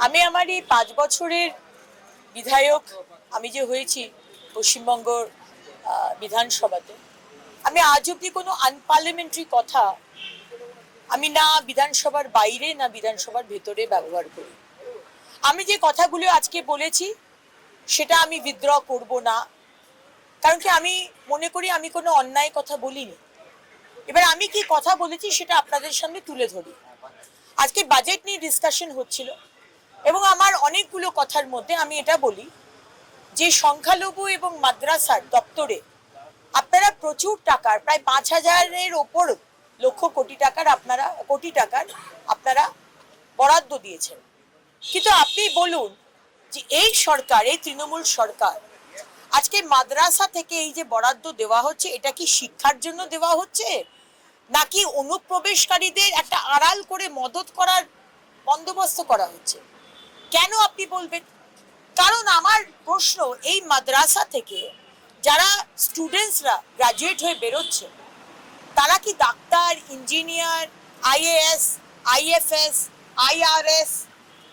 আমি আমার এই 5 বছরের বিধায়ক আমি যে হয়েছি পশ্চিমবঙ্গ বিধানসভাতে, আমি আজ অব্দি কোনো আনপার্লামেন্টারি কথা আমি না বিধানসভার বাইরে না বিধানসভার ভেতরে ব্যবহার করি। আমি যে কথাগুলো আজকে বলেছি সেটা আমি উইথড্র করব না, কারণ কি আমি মনে করি আমি কোনো অন্যায় কথা বলিনি। এবার আমি কি কথা বলেছি সেটা আপনাদের সামনে তুলে ধরি। আজকে বাজেট নিয়ে ডিসকাশন হচ্ছিল এবং আমার অনেকগুলো কথার মধ্যে আমি এটা বলি যে সংখ্যালঘু এবং মাদ্রাসার দপ্তরে আপনারা প্রচুর টাকার প্রায় 5,000-এর ওপর লক্ষ কোটি টাকার আপনারা বরাদ্দ দিয়েছেন। কিন্তু আপনি বলুন যে এই সরকার, এই তৃণমূল সরকার আজকে মাদ্রাসা থেকে এই যে বরাদ্দ দেওয়া হচ্ছে এটা কি শিক্ষার জন্য দেওয়া হচ্ছে নাকি অনুপ্রবেশকারীদের একটা আড়াল করে মদত করার বন্দোবস্ত করা হচ্ছে? কেন আপনি বলবেন? কারণ আমার প্রশ্ন, এই মাদ্রাসা থেকে যারা স্টুডেন্টসরা গ্রাজুয়েট হয়ে বেরোচ্ছে তারা কি doctor, engineer, IAS, IFS, IRS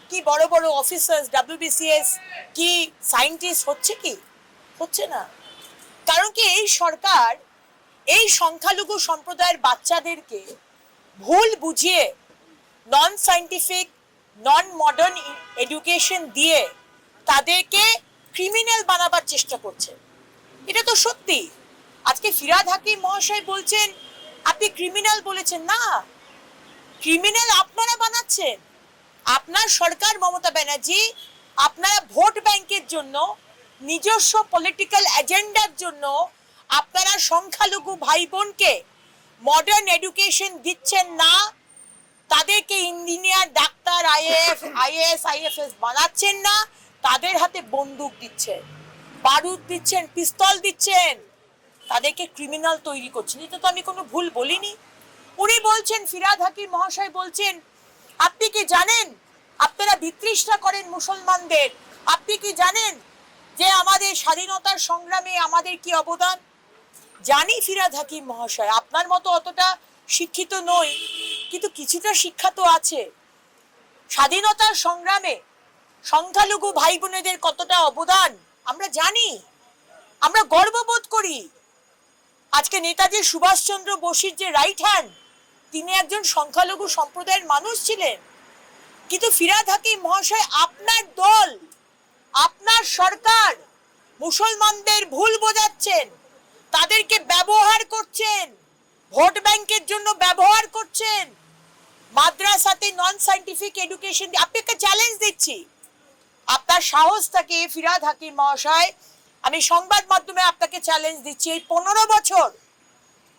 কি বড় বড় অফিসার্স, ডব্লিউবিসিএস কি সায়েন্টিস্ট হচ্ছে? কি হচ্ছে না। কারণ কি এই সরকার এই সংখ্যালঘু সম্প্রদায়ের বাচ্চাদেরকে ভুল বুঝিয়ে নন সায়েন্টিফিক, নন মডার্ন এডুকেশন দিয়ে তাদেরকে ক্রিমিনাল বানাবার চেষ্টা করছে। এটা তো সত্যি। আজকে ফিরহাদ হাকিম মহাশয় বলছেন আপনি ক্রিমিনাল বলেছেন। না, ক্রিমিনাল আপনারা বানাচ্ছেন। আপনার সরকার মমতা ব্যানার্জি, আপনারা ভোট ব্যাংকের জন্য, নিজস্ব পলিটিক্যাল এজেন্ডার জন্য আপনারা সংখ্যালঘু ভাই বোনকে মডার্ন এডুকেশন দিচ্ছেন না, তাদেরকে ইঞ্জিনিয়ার, ডাক্তার, আইএএস, আইএফএস বানাচ্ছেন না, তাদের হাতে বন্দুক দিচ্ছেন, বারুদ দিচ্ছেন, পিস্তল দিচ্ছেন, তাদেরকে ক্রিমিনাল তৈরি করছেন। এটা তো আমি কোনো ভুল বলিনি। উনি বলছেন, ফিরহাদ হাকিম মহাশয় বলছেন আপনি কি জানেন আপনারা বিতৃষ্ণা করেন মুসলমানদের? আপনি কি জানেন যে আমাদের স্বাধীনতার সংগ্রামে আমাদের কি অবদান? জানি ফিরহাদ হাকিম মহাশয় আপনার মতো অতটা শিক্ষিত নই, কিন্তু কিছুটা শিক্ষা তো আছে। স্বাধীনতার সংগ্রামে সংখ্যালঘু ভাই বোনেদের কতটা অবদান আমরা জানি, আমরা গর্ববোধ করি। আজকে নেতাজি সুভাষচন্দ্র বোসের যে রাইট হ্যান্ড, তিনি একজন সংখ্যালঘু সম্প্রদায়ের মানুষ ছিলেন। কিন্তু ফিরহাদ হাকিম মহাশয় আপনার দল, আপনার সরকার মুসলমানদের ভুল বোঝাচ্ছেন, তাদেরকে ব্যবহার করছেন, ভোট ব্যাংকের জন্য ব্যবহার করছেন, মাদ্রাসাতে নন সায়েন্টিফিক এডুকেশন। আপনাকে চ্যালেঞ্জ দিচ্ছি, আপনার সাহস থাকে ফিরহাদ হাকিম মহাশয়, আমি সংবাদ মাধ্যমে আপনাকে চ্যালেঞ্জ দিচ্ছি, এই 15 বছর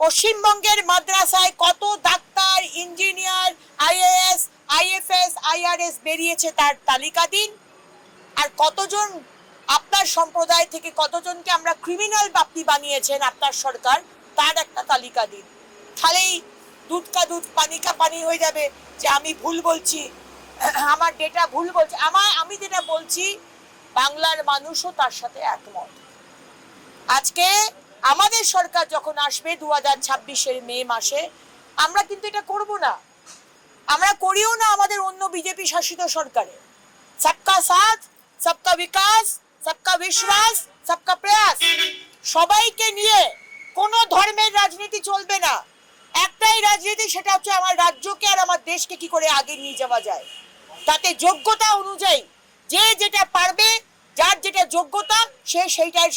পশ্চিমবঙ্গের মাদ্রাসায় কত doctor, engineer, IAS, IFS, IRS বেরিয়েছে তার তালিকা দিন। আর কতজন আপনার সম্প্রদায় থেকে কতজনকে আমরা ক্রিমিনাল বাপ্তি বানিয়েছেন আপনার সরকার, তার একটা তালিকা দিন। তাহলেই দুধ কা দুধ পানি কা পানি হয়ে যাবে যে আমি ভুল বলছি, আমার ডেটা ভুল বলছে। আমি যেটা বলছি বাংলার মানুষও তার সাথে একমত। আজকে আমাদের সরকার যখন আসবে 2026-এর মে মাসে, আমরা কিন্তু এটা করব না, আমরা করিও না আমাদের অন্য বিজেপি শাসিত সরকারে। সবকা সাথ, সবকা বিকাশ, সবকা বিশ্বাস, সবকা প্রয়াস, সবাইকে নিয়ে কোনো ধর্মের রাজনীতি চলবে না। একটাই রাজনীতি, সেটা হচ্ছে আমার রাজ্যকে আর আমার দেশকে কি করে আগে নিয়ে যাওয়া যায়। তাতে যোগ্যতা অনুযায়ী যে যেটা পারবে, যার যেটা যোগ্যতা,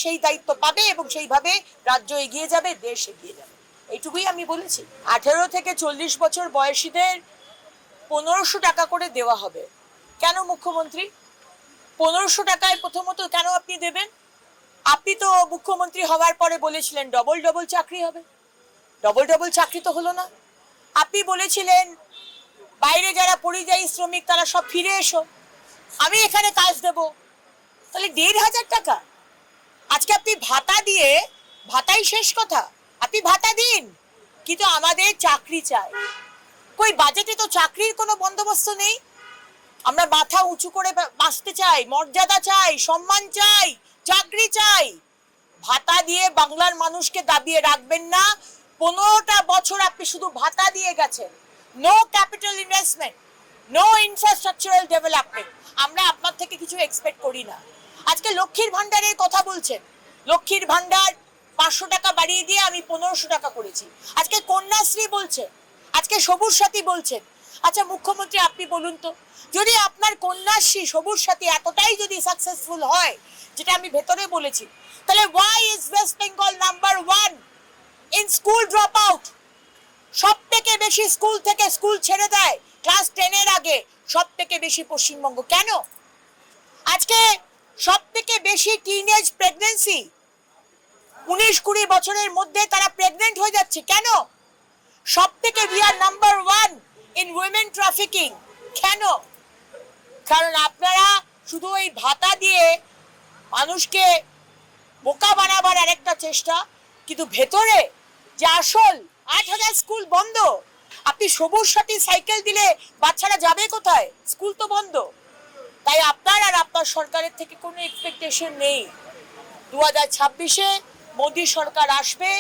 সেই দায়িত্ব পাবে এবং সেইভাবে রাজ্য এগিয়ে যাবে, দেশ এগিয়ে যাবে। এইটুকুই আমি বলেছি। 18 থেকে 40 বছর বয়সীদের 1500 টাকা করে দেওয়া হবে। কেন মুখ্যমন্ত্রী 1500 টাকায় প্রথমত কেন আপনি দেবেন? আপনি তো মুখ্যমন্ত্রী হওয়ার পরে বলেছিলেন ডবল ডবল চাকরি হবে। ডবল ডবল চাকরি তো হলো না। আপনি বলেছিলেন বাইরে যারা পরিযায়ী শ্রমিক তারা সব ফিরে এসো, আমি এখানে কাজ দেব। তাহলে 1500 টাকা। আজকে আপনি ভাতা দিয়ে, ভাতাই শেষ কথা, আপনি ভাতা দিন, কিন্তু আমাদের চাকরি চাই। কই বাজেটে তো চাকরির কোনো বন্দোবস্ত নেই। আমরা মাথা উঁচু করে বাঁচতে চাই, মর্যাদা চাই, সম্মান চাই, চাকরি চাই। ভাতা দিয়ে বাংলার মানুষকে দাবিয়ে রাখবেন না। 15টা বছর আপনি শুধু ভাতা দিয়ে গেছেন, no capital investment, no infrastructural development. আমরা কিছু এক্সপেক্ট করি না। আজকে লক্ষ্মীর ভান্ডারের কথা বলছেন, লক্ষ্মীর ভান্ডার 500 টাকা বাড়িয়ে দিয়ে আমি 1500 টাকা করেছি। আজকে কন্যাশ্রী বলছেন, আজকে সবুজ সাথী বলছেন। আচ্ছা মুখ্যমন্ত্রী আপনি বলুন তো, যদি আপনার কন্যাশ্রী সবুজ সাথী এতটাই যদি সাকসেসফুল হয়, যেটা আমি ভেতরে বলেছি, তাহলে why is West Bengal number 1 in school drop out? সব থেকে বেশি স্কুল থেকে স্কুল ছেড়ে দেয় ক্লাস 10 এর আগে সব থেকে বেশি পশ্চিমবঙ্গ। কেন? আজকে সব থেকে বেশি টিনেজ প্রেগন্যান্সি 19-20 বছরের মধ্যে তারা প্রেগনেন্ট হয়ে যাচ্ছে। কেন? সব থেকে we are number 1 in women trafficking. কেন? কারণ আপনারা শুধু এই ভাতা দিয়ে মানুষকে বোকা বানাবার আরেকটা চেষ্টা, কিন্তু ভেতরে যে আসল 8,000 স্কুল বন্ধ। আপনি সবুজ সাথী সাইকেল দিলে বাচ্চারা যাবে কোথায়? স্কুল তো বন্ধ। তাই আপনার আর আপনার সরকারের থেকে কোনো এক্সপেকটেশন নেই। 2026-এ মোদী সরকার আসবে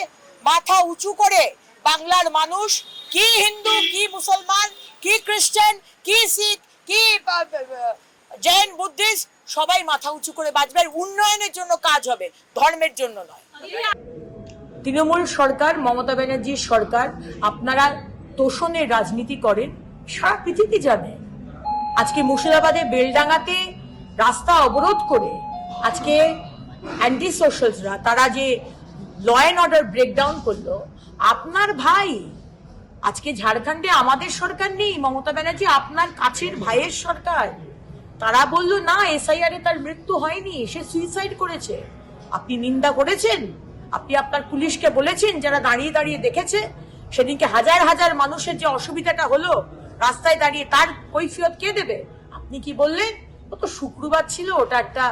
মাথা উঁচু করে। বাংলার মানুষ কি হিন্দু, কি মুসলমান, কি খ্রিস্টান, কি শিখ, কি জৈন, বুদ্ধিস্ট, সবাই মাথা উঁচু করে বাঁচবে। উন্নয়নের জন্য কাজ হবে, ধর্মের জন্য নয়। তৃণমূল সরকার, মমতা ব্যানার্জির সরকার, আপনারা তোষণের রাজনীতি করেন, সারা পৃথিবী জানে। আজকে মুর্শিদাবাদে বেলডাঙ্গাতে রাস্তা অবরোধ করে আজকে অ্যান্টি সোশ্যালসরা তারা যে ল অ্যান্ড অর্ডার ব্রেকডাউন করলো, আপনার ভাই। আজকে ঝাড়খণ্ডে আমাদের সরকার নেই, মমতা ব্যানার্জি আপনার কাছের ভাইয়ের সরকার। তারা বললো না, এসআইআর এ তার মৃত্যু হয়নি, সে সুইসাইড করেছে। আপনি নিন্দা করেছেন? আপনি আপনার পুলিশকে বলেছেন, যারা দাঁড়িয়ে দাঁড়িয়ে দেখেছে সেদিনকে হাজার হাজার মানুষের যে অসুবিধাটা হলো রাস্তায় দাঁড়িয়ে, তার কৈফিয়ত কে দেবে? আপনি কি বললেন? ও তো শুক্রবার ছিল, ওটা একটা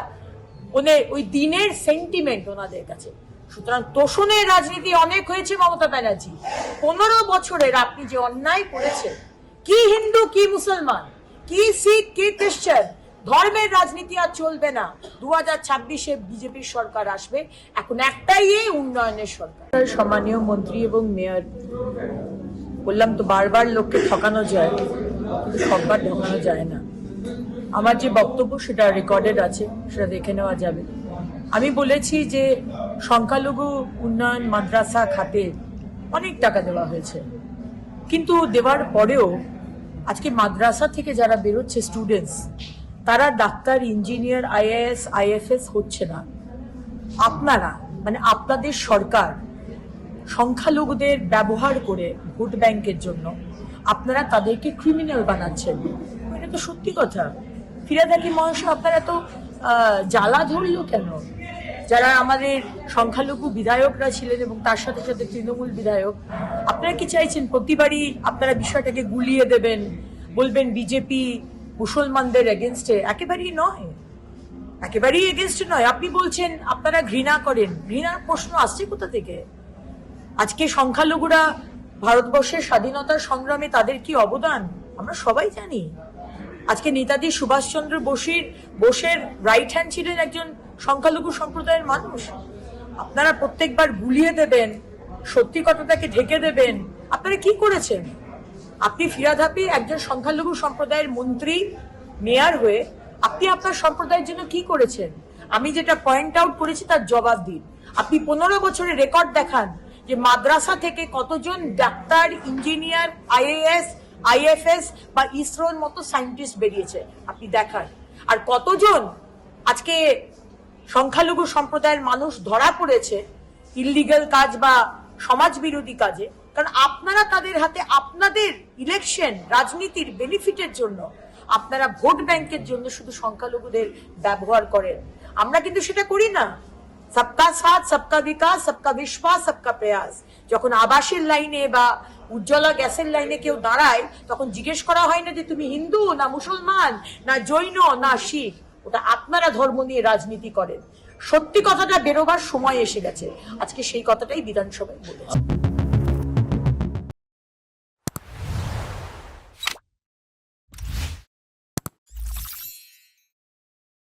ওই দিনের সেন্টিমেন্ট ওনাদের কাছে। সুতরাং তোষণের রাজনীতি অনেক হয়েছে মমতা ব্যানার্জি। 15 বছরের আপনি যে অন্যায় করেছেন, কি হিন্দু, কি মুসলমান, কি শিখ, কি খ্রিস্টান, ধর্মের রাজনীতি আর চলবে না। 2026-এ বিজেপির সরকার আসবে, এখন একটাই উন্নয়নের সরকার। সম্মানীয় মন্ত্রী এবং মেয়র, বললাম তো বারবার লোককে ঠকানো যায়, সববার ঠকানো যায় না। আমার যে বক্তব্য সেটা রেকর্ডেড আছে, সেটা দেখে নেওয়া যাবে। আমি বলেছি যে সংখ্যালঘু উন্নয়ন মাদ্রাসা খাতে অনেক টাকা দেওয়া হয়েছে, কিন্তু দেওয়ার পরেও আজকে মাদ্রাসা থেকে যারা বেরোচ্ছে স্টুডেন্টস, তারা ডাক্তার, ইঞ্জিনিয়ার, আইএএস, আইএফএস হচ্ছে না। আপনারা মানে আপনাদের সরকার সংখ্যালঘুদের ব্যবহার করে ভোট ব্যাংকের জন্য আপনারা তাদেরকে ক্রিমিনাল বানাচ্ছেন। এটা তো সত্যি কথা। ফিরাদাকি মহাশয়, আপনারা তো জ্বালা ধরলো কেন? যারা আমাদের সংখ্যালঘু বিধায়করা ছিলেন এবং তার সাথে সাথে তৃণমূল বিধায়ক, আপনারা কি চাইছেন প্রতিবারই আপনারা বিষয়টাকে গুলিয়ে দেবেন, বলবেন বিজেপি মুসলমানদের এগেনস্টে? একেবারেই নয়, একেবারেই এগেনস্টে নয়। আপনি বলছেন আপনারা ঘৃণা করেন, ঘৃণার প্রশ্ন আসছে কোথা থেকে? আজকে সংখ্যালঘুরা ভারতবর্ষের স্বাধীনতার সংগ্রামে তাদের কি অবদান আমরা সবাই জানি। আজকে নেতাজি সুভাষচন্দ্র বোসের রাইট হ্যান্ড ছিলেন একজন সংখ্যালঘু সম্প্রদায়ের মানুষ। আপনারা প্রত্যেকবার গুলিয়ে দেবেন, সত্যি কথাটাকে ঢেকে দেবেন। আপনারা কি করেছেন? আপনি ফিরাদ হাকিম একজন সংখ্যালঘু সম্প্রদায়ের মন্ত্রী, মেয়র হয়ে আপনি আপনার সম্প্রদায়ের জন্য কি করেছেন? আমি যেটা পয়েন্ট আউট করেছি তার জবাব দিন। আপনি 15 বছরের রেকর্ড দেখান যে মাদ্রাসা থেকে কতজন ডাক্তার, ইঞ্জিনিয়ার, আইএএস, আইএফএস বা ইসরোর মতো সায়েন্টিস্ট বেরিয়েছে, আপনি দেখান। আর কতজন আজকে সংখ্যালঘু সম্প্রদায়ের মানুষ ধরা পড়েছে ইললিগাল কাজ বা সমাজ বিরোধী কাজে, কারণ আপনারা তাদের হাতে আপনাদের ইলেকশন রাজনীতির বেনিফিটের জন্য আপনারা ভোট ব্যাংকের জন্য শুধু সংখ্যালঘুদের ব্যবহার করেন। আমরা কিন্তু সেটা করি না। সবকা সাথ, সবকা বিকাশ, সবকা বিশ্বাস, সবকা প্রয়াস। যখন আবাসের লাইনে বা উজ্জ্বলা গ্যাসের লাইনে কেউ দাঁড়ায়, তখন জিজ্ঞেস করা হয় না যে তুমি হিন্দু না মুসলমান না জৈন না শিখ। ওটা আপনারা ধর্ম নিয়ে রাজনীতি করেন। সত্যি কথাটা বেরোবার সময় এসে গেছে। আজকে সেই কথাটাই বিধানসভায় বলেছে।